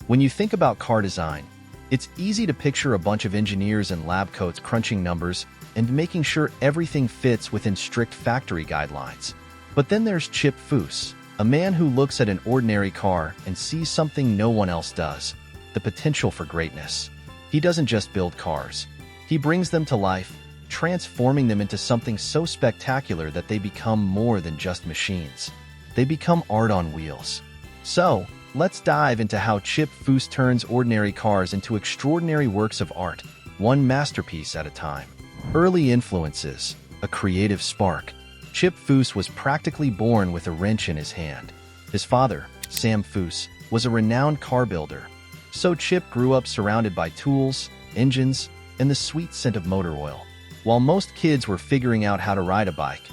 When you think about car design, it's easy to picture a bunch of engineers in lab coats crunching numbers and making sure everything fits within strict factory guidelines. But then there's Chip Foose, a man who looks at an ordinary car and sees something no one else does: the potential for greatness. He doesn't just build cars. He brings them to life, transforming them into something so spectacular that they become more than just machines. They become art on wheels. So, let's dive into how Chip Foose turns ordinary cars into extraordinary works of art, one masterpiece at a time. Early influences, a creative spark. Chip Foose was practically born with a wrench in his hand. His father, Sam Foose, was a renowned car builder. So Chip grew up surrounded by tools, engines, and the sweet scent of motor oil. While most kids were figuring out how to ride a bike,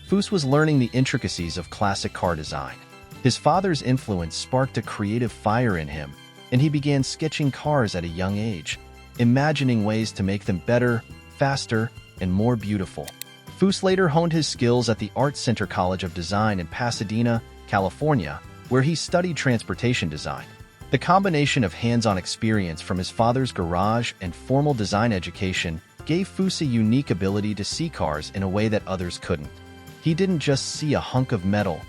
Foose was learning the intricacies of classic car design. His father's influence sparked a creative fire in him, and he began sketching cars at a young age, imagining ways to make them better, faster, and more beautiful. Foose later honed his skills at the Art Center College of Design in Pasadena, California, where he studied transportation design. The combination of hands-on experience from his father's garage and formal design education gave Foose a unique ability to see cars in a way that others couldn't. He didn't just see a hunk of metal,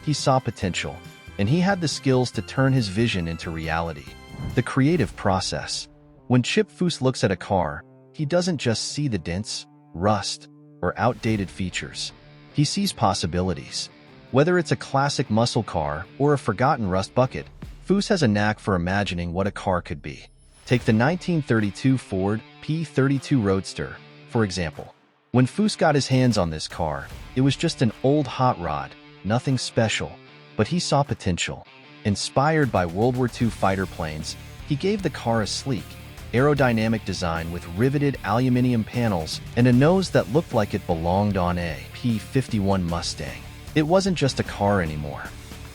he saw potential, and he had the skills to turn his vision into reality. The creative process. When Chip Foose looks at a car, he doesn't just see the dents, rust, or outdated features. He sees possibilities. Whether it's a classic muscle car or a forgotten rust bucket, Foose has a knack for imagining what a car could be. Take the 1932 Ford P32 Roadster, for example. When Foose got his hands on this car, it was just an old hot rod, nothing special, but he saw potential. Inspired by World War II fighter planes, he gave the car a sleek, aerodynamic design with riveted aluminum panels and a nose that looked like it belonged on a P-51 Mustang. It wasn't just a car anymore.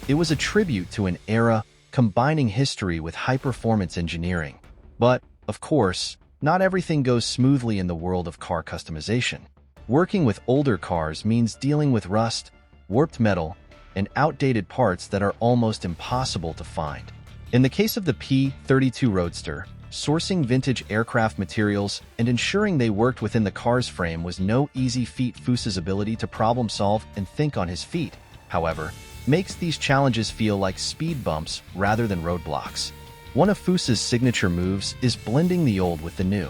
It was a tribute to an era combining history with high-performance engineering. But, of course, not everything goes smoothly in the world of car customization. Working with older cars means dealing with rust, warped metal, and outdated parts that are almost impossible to find. In the case of the P32 Roadster, sourcing vintage aircraft materials and ensuring they worked within the car's frame was no easy feat. Foose's ability to problem solve and think on his feet, however, makes these challenges feel like speed bumps rather than roadblocks. One of Foose's signature moves is blending the old with the new.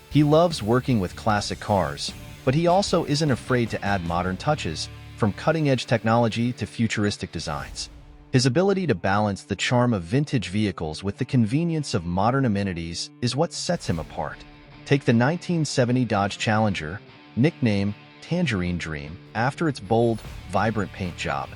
He loves working with classic cars, but he also isn't afraid to add modern touches, from cutting-edge technology to futuristic designs. His ability to balance the charm of vintage vehicles with the convenience of modern amenities is what sets him apart. Take the 1970 Dodge Challenger, nicknamed Tangerine Dream after its bold, vibrant paint job.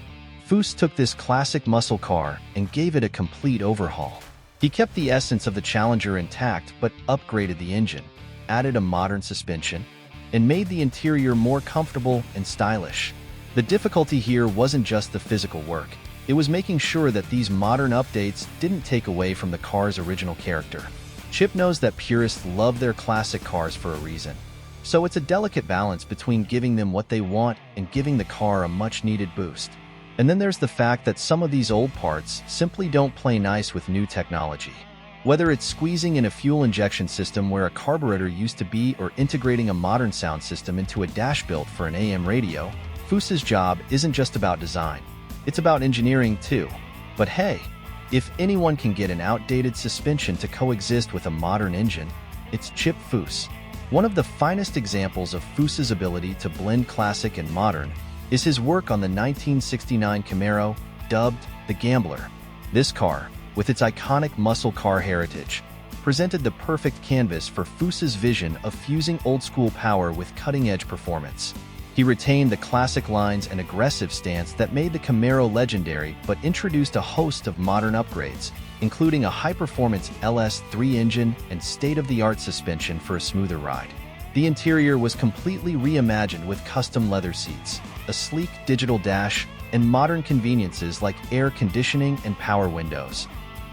Foose took this classic muscle car and gave it a complete overhaul. He kept the essence of the Challenger intact but upgraded the engine, added a modern suspension, and made the interior more comfortable and stylish. The difficulty here wasn't just the physical work. It was making sure that these modern updates didn't take away from the car's original character. Chip knows that purists love their classic cars for a reason. So it's a delicate balance between giving them what they want and giving the car a much-needed boost. And then there's the fact that some of these old parts simply don't play nice with new technology. Whether it's squeezing in a fuel injection system where a carburetor used to be or integrating a modern sound system into a dash built for an AM radio, Foose's job isn't just about design. It's about engineering too. But hey, if anyone can get an outdated suspension to coexist with a modern engine, it's Chip Foose. One of the finest examples of Foose's ability to blend classic and modern is his work on the 1969 Camaro, dubbed the Gambler. This car, with its iconic muscle car heritage, presented the perfect canvas for Foose's vision of fusing old-school power with cutting-edge performance. He retained the classic lines and aggressive stance that made the Camaro legendary but introduced a host of modern upgrades, including a high-performance LS3 engine and state-of-the-art suspension for a smoother ride. The interior was completely reimagined with custom leather seats, a sleek digital dash, and modern conveniences like air conditioning and power windows,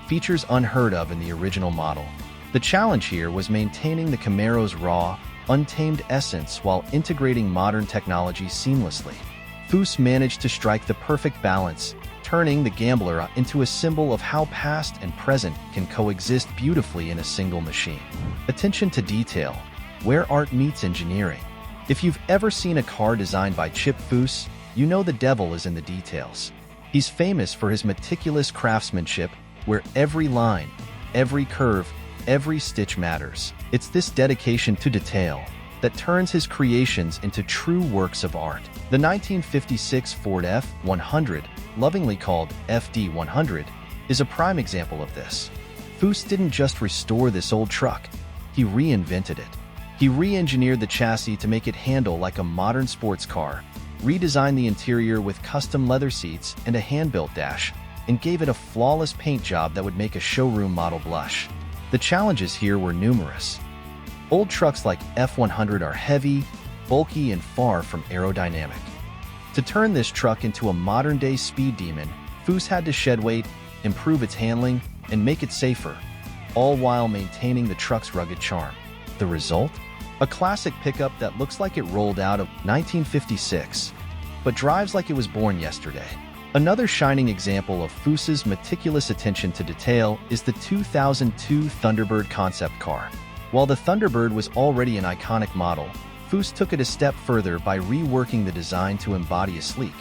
features unheard of in the original model. The challenge here was maintaining the Camaro's raw, untamed essence while integrating modern technology seamlessly. Foose managed to strike the perfect balance, turning the Gambler into a symbol of how past and present can coexist beautifully in a single machine. Attention to detail, where art meets engineering. If you've ever seen a car designed by Chip Foose, you know the devil is in the details. He's famous for his meticulous craftsmanship, where every line, every curve, every stitch matters. It's this dedication to detail that turns his creations into true works of art. The 1956 Ford F-100, lovingly called FD-100, is a prime example of this. Foose didn't just restore this old truck, he reinvented it. He re-engineered the chassis to make it handle like a modern sports car, redesigned the interior with custom leather seats and a hand-built dash, and gave it a flawless paint job that would make a showroom model blush. The challenges here were numerous. Old trucks like F-100 are heavy, bulky, and far from aerodynamic. To turn this truck into a modern-day speed demon, Foose had to shed weight, improve its handling, and make it safer, all while maintaining the truck's rugged charm. The result? A classic pickup that looks like it rolled out of 1956, but drives like it was born yesterday. Another shining example of Foose's meticulous attention to detail is the 2002 Thunderbird concept car. While the Thunderbird was already an iconic model, Foose took it a step further by reworking the design to embody a sleek,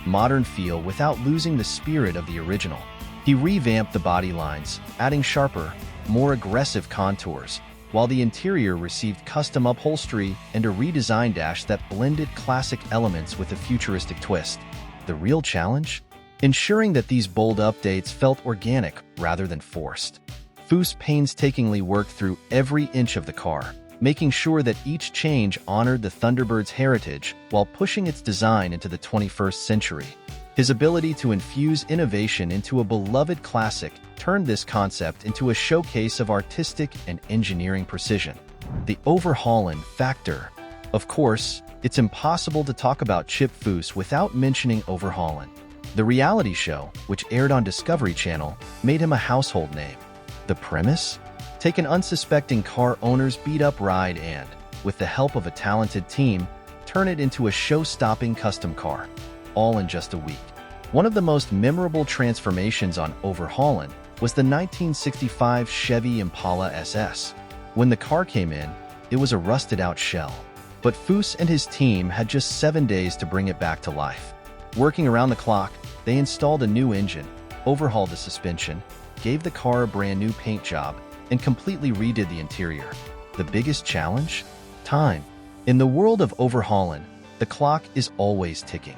modern feel without losing the spirit of the original. He revamped the body lines, adding sharper, more aggressive contours, while the interior received custom upholstery and a redesigned dash that blended classic elements with a futuristic twist. The real challenge? Ensuring that these bold updates felt organic rather than forced. Foose painstakingly worked through every inch of the car, making sure that each change honored the Thunderbird's heritage while pushing its design into the 21st century. His ability to infuse innovation into a beloved classic turned this concept into a showcase of artistic and engineering precision. The overhauling factor. Of course, it's impossible to talk about Chip Foose without mentioning overhauling. The reality show, which aired on Discovery Channel, made him a household name. The premise? Take an unsuspecting car owner's beat-up ride and, with the help of a talented team, turn it into a show-stopping custom car, all in just a week. One of the most memorable transformations on overhauling was the 1965 Chevy Impalla SS. When the car came in, it was a rusted-out shell. But Foose and his team had just 7 days to bring it back to life. Working around the clock, they installed a new engine, overhauled the suspension, gave the car a brand new paint job, and completely redid the interior. The biggest challenge? Time. In the world of overhauling, the clock is always ticking.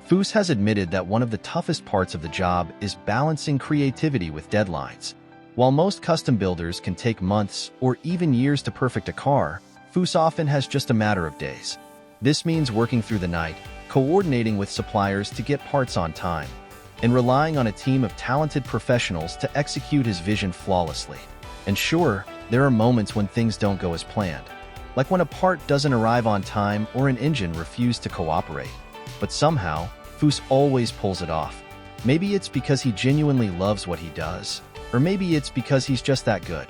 Foose has admitted that one of the toughest parts of the job is balancing creativity with deadlines. While most custom builders can take months or even years to perfect a car, Foose often has just a matter of days. This means working through the night, coordinating with suppliers to get parts on time, and relying on a team of talented professionals to execute his vision flawlessly. And sure, there are moments when things don't go as planned, like when a part doesn't arrive on time or an engine refuses to cooperate. But somehow, Foose always pulls it off. Maybe it's because he genuinely loves what he does, or maybe it's because he's just that good.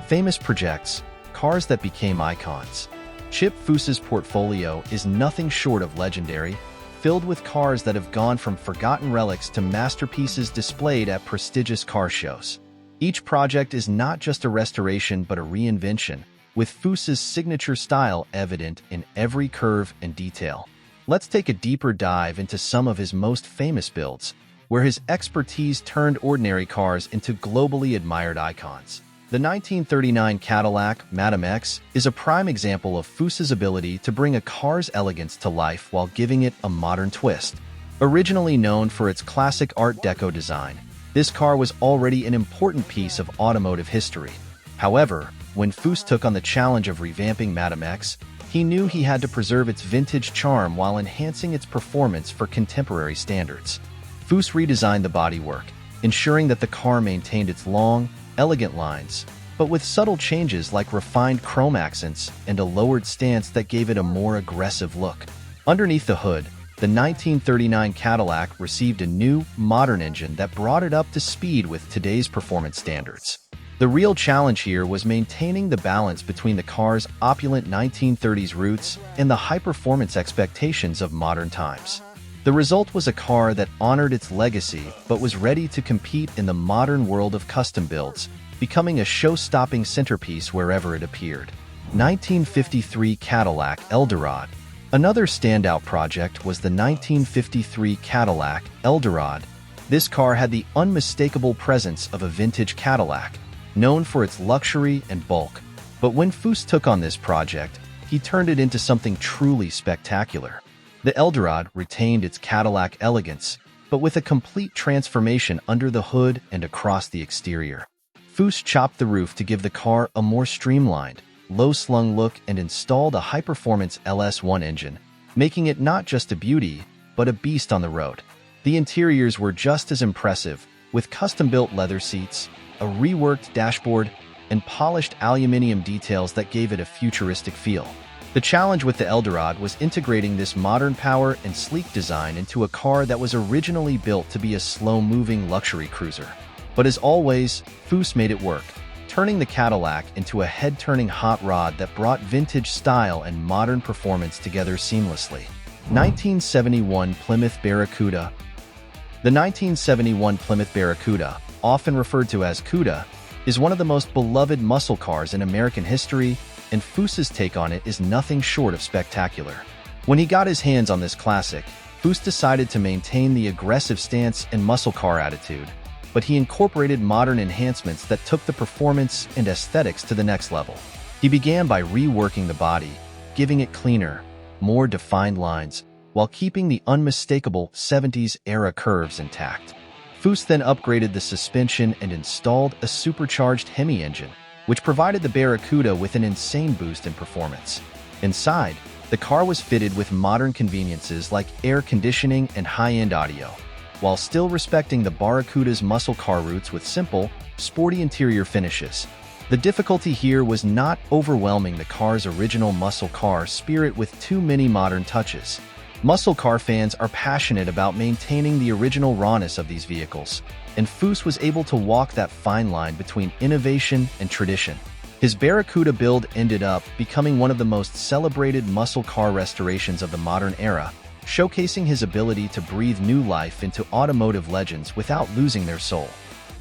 Famous projects, cars that became icons. Chip Foose's portfolio is nothing short of legendary, filled with cars that have gone from forgotten relics to masterpieces displayed at prestigious car shows. Each project is not just a restoration but a reinvention, with Foose's signature style evident in every curve and detail. Let's take a deeper dive into some of his most famous builds, where his expertise turned ordinary cars into globally admired icons. The 1939 Cadillac Madam X is a prime example of Foose's ability to bring a car's elegance to life while giving it a modern twist. Originally known for its classic Art Deco design, this car was already an important piece of automotive history. However, when Foose took on the challenge of revamping Madam X, he knew he had to preserve its vintage charm while enhancing its performance for contemporary standards. Foose redesigned the bodywork, ensuring that the car maintained its long, elegant lines, but with subtle changes like refined chrome accents and a lowered stance that gave it a more aggressive look. Underneath the hood, the 1939 Cadillac received a new, modern engine that brought it up to speed with today's performance standards. The real challenge here was maintaining the balance between the car's opulent 1930s roots and the high-performance expectations of modern times. The result was a car that honored its legacy but was ready to compete in the modern world of custom builds, becoming a show-stopping centerpiece wherever it appeared. 1953 Cadillac Eldorod. Another standout project was the 1953 Cadillac Eldorod. This car had the unmistakable presence of a vintage Cadillac, known for its luxury and bulk. But when Foose took on this project, he turned it into something truly spectacular. The Eldorod retained its Cadillac elegance, but with a complete transformation under the hood and across the exterior. Foose chopped the roof to give the car a more streamlined, low-slung look and installed a high-performance LS1 engine, making it not just a beauty, but a beast on the road. The interiors were just as impressive, with custom-built leather seats, a reworked dashboard, and polished aluminum details that gave it a futuristic feel. The challenge with the Eldorod was integrating this modern power and sleek design into a car that was originally built to be a slow-moving luxury cruiser. But as always, Foose made it work, turning the Cadillac into a head-turning hot rod that brought vintage style and modern performance together seamlessly. 1971 Plymouth Barracuda. The 1971 Plymouth Barracuda, often referred to as Cuda, is one of the most beloved muscle cars in American history, and Foose's take on it is nothing short of spectacular. When he got his hands on this classic, Foose decided to maintain the aggressive stance and muscle car attitude, but he incorporated modern enhancements that took the performance and aesthetics to the next level. He began by reworking the body, giving it cleaner, more defined lines, while keeping the unmistakable 70s-era curves intact. Foose then upgraded the suspension and installed a supercharged Hemi engine, which provided the Barracuda with an insane boost in performance. Inside, the car was fitted with modern conveniences like air conditioning and high-end audio, while still respecting the Barracuda's muscle car roots with simple, sporty interior finishes. The difficulty here was not overwhelming the car's original muscle car spirit with too many modern touches. Muscle car fans are passionate about maintaining the original rawness of these vehicles, and Foose was able to walk that fine line between innovation and tradition. His Barracuda build ended up becoming one of the most celebrated muscle car restorations of the modern era, showcasing his ability to breathe new life into automotive legends without losing their soul.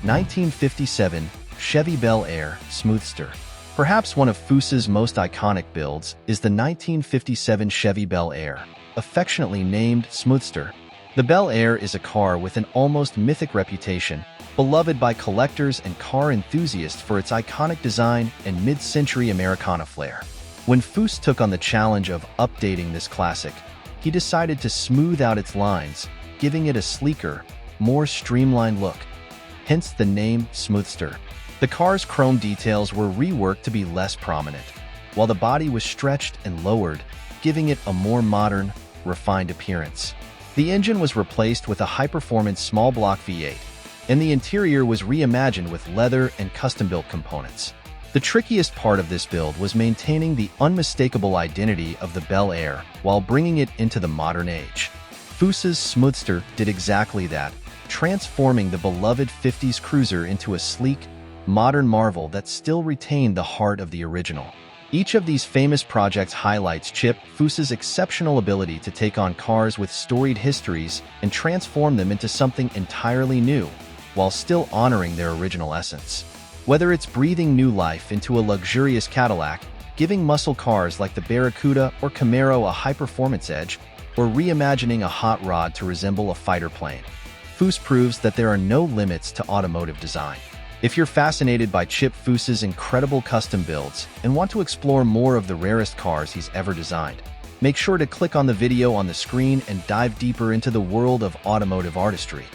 1957 Chevy Bel Air Smoothster. Perhaps one of Foose's most iconic builds is the 1957 Chevy Bel Air, affectionately named Smoothster. The Bel Air is a car with an almost mythic reputation, beloved by collectors and car enthusiasts for its iconic design and mid-century Americana flair. When Foose took on the challenge of updating this classic, he decided to smooth out its lines, giving it a sleeker, more streamlined look. Hence the name Smoothster. The car's chrome details were reworked to be less prominent, while the body was stretched and lowered, giving it a more modern, refined appearance. The engine was replaced with a high-performance small-block V8, and the interior was reimagined with leather and custom-built components. The trickiest part of this build was maintaining the unmistakable identity of the Bel Air while bringing it into the modern age. Foose's Smoothster did exactly that, transforming the beloved 50s cruiser into a sleek, modern marvel that still retained the heart of the original. Each of these famous projects highlights Chip Foose's exceptional ability to take on cars with storied histories and transform them into something entirely new, while still honoring their original essence. Whether it's breathing new life into a luxurious Cadillac, giving muscle cars like the Barracuda or Camaro a high-performance edge, or reimagining a hot rod to resemble a fighter plane, Foose proves that there are no limits to automotive design. If you're fascinated by Chip Foose's incredible custom builds and want to explore more of the rarest cars he's ever designed, make sure to click on the video on the screen and dive deeper into the world of automotive artistry.